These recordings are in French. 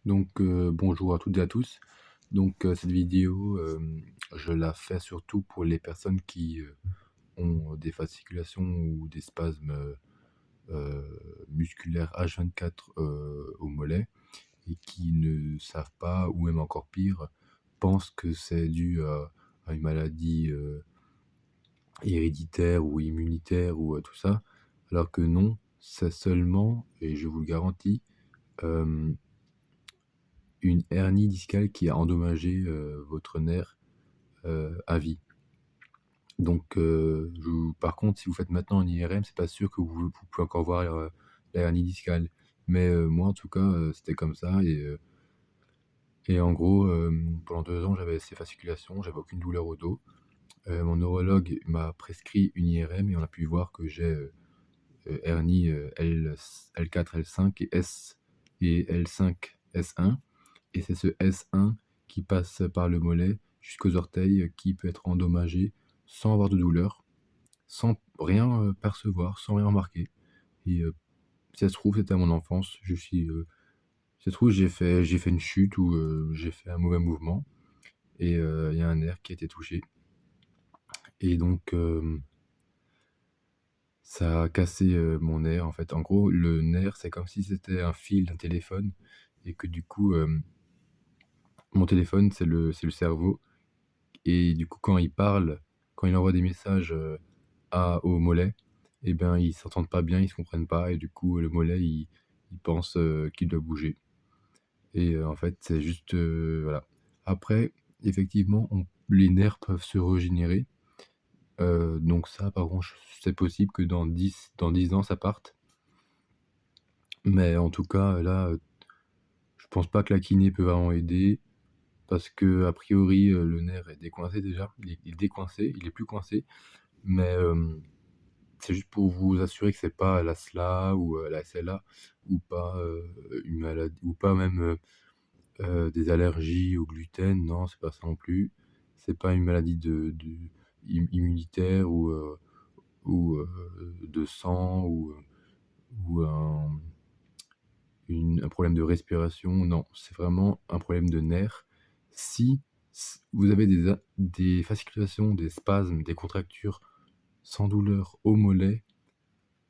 Bonjour à toutes et à tous. Cette vidéo, je la fais surtout pour les personnes qui, ont des fasciculations ou des spasmes, musculaires H24, au mollet et qui ne savent pas ou même encore pire, pensent que c'est dû à une maladie, héréditaire ou immunitaire ou, tout ça. Alors que non, c'est seulement, et je vous le garantis, hem une hernie discale qui a endommagé, votre nerf, à vie. Je vous par contre, si vous faites maintenant un IRM, c'est pas sûr que vous pouvez encore voir, la hernie discale. Moi, en tout cas, c'était comme ça et en gros, pendant 2 ans, j'avais ces fasciculations, j'avais aucune douleur au dos. Mon neurologue m'a prescrit une IRM et on a pu voir que j'ai, hernie, L4, L5 et L5, S1. Et c'est ce S1 qui passe par le mollet jusqu'aux orteils, qui peut être endommagé sans avoir de douleur, sans rien, percevoir, sans rien remarquer et si ça se trouve, c'était à mon enfance. Si ça se trouve, j'ai fait une chute ou j'ai fait un mauvais mouvement et il y a un nerf qui a été touché et ça a cassé, mon nerf, en fait. En gros, le nerf, c'est comme si c'était un fil d'un téléphone et que du coup, mon téléphone, c'est le cerveau. Et du coup, quand ils parlent, quand il envoie des messages, au mollet et ben, ils s'entendent pas bien, ils se comprennent pas et du coup, le mollet, il pense, qu'il doit bouger et en fait, c'est juste, voilà. Après, effectivement, les nerfs peuvent se régénérer, donc ça, par contre, c'est possible que dans dix ans, ça parte. Mais en tout cas, là, je pense pas que la kiné peut vraiment aider parce qu'a priori, le nerf est décoincé déjà. Il est décoincé, il est plus coincé, mais c'est juste pour vous assurer que c'est pas la SLA ou la SLA ou pas, une maladie ou pas même, des allergies au gluten. Non, c'est pas ça non plus. C'est pas une maladie de immunitaire ou de sang ou un problème de respiration. Non, c'est vraiment un problème de nerfs. Si vous avez des fasciculations, des spasmes, des contractures sans douleur au mollet,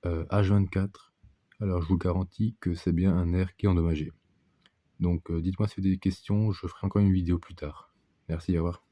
H24, alors je vous garantis que c'est bien un nerf qui est endommagé. Dites-moi si vous avez des questions, je ferai encore une vidéo plus tard. Merci, au revoir.